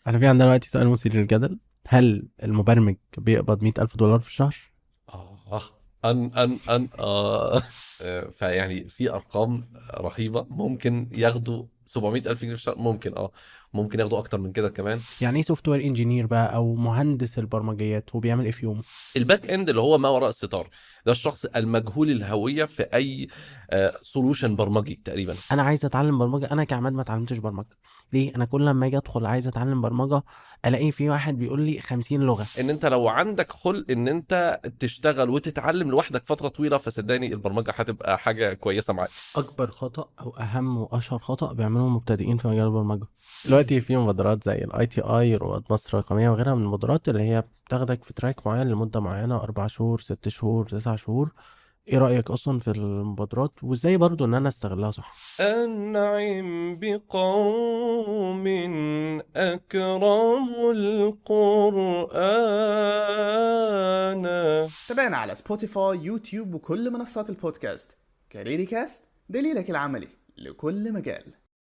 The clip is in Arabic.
احنا في عندنا دلوقتي سؤال مثير للجدل: هل المبرمج بيقبض $100,000 في الشهر؟ آه فيعني في أرقام رهيبة، ممكن ياخدوا 700 ألف جنيه في الشهر، ممكن ممكن ياخدوا أكتر من كده كمان. يعني ايه سوفت وير انجينير بقى او مهندس البرمجيات؟ وبيعمل ايه في يومه؟ الباك اند اللي هو ما وراء الستار، ده الشخص المجهول الهوية في أي سولوشن برمجي تقريبا. انا عايز اتعلم برمجه، انا كعماد ما اتعلمتش برمجه. ليه؟ انا كل لما اجي ادخل عايز اتعلم برمجه الاقي في واحد بيقول لي 50 لغه. ان انت لو عندك خلق ان انت تشتغل وتتعلم لوحدك فترة طويلة، فصدقني البرمجة هتبقى حاجة كويسة معاك. اكبر خطا او اهم واشهر خطا بيعملوه المبتدئين في مجال البرمجه دلوقتي في مبادرات زي الاي تي اي، رواد مصر الرقميه، وغيرها من المبادرات اللي هي بتاخدك في تراك معين لمده معينه، 4 شهور، 6 شهور، 9 شهور. ايه رايك اصلا في المبادرات، وازاي برضو ان انا استغلها صح؟ أنعم بقوم أكرموا القرآن. تابعنا على سبوتيفاي، يوتيوب، وكل منصات البودكاست. كاريري كاست، دليلك العملي لكل مجال.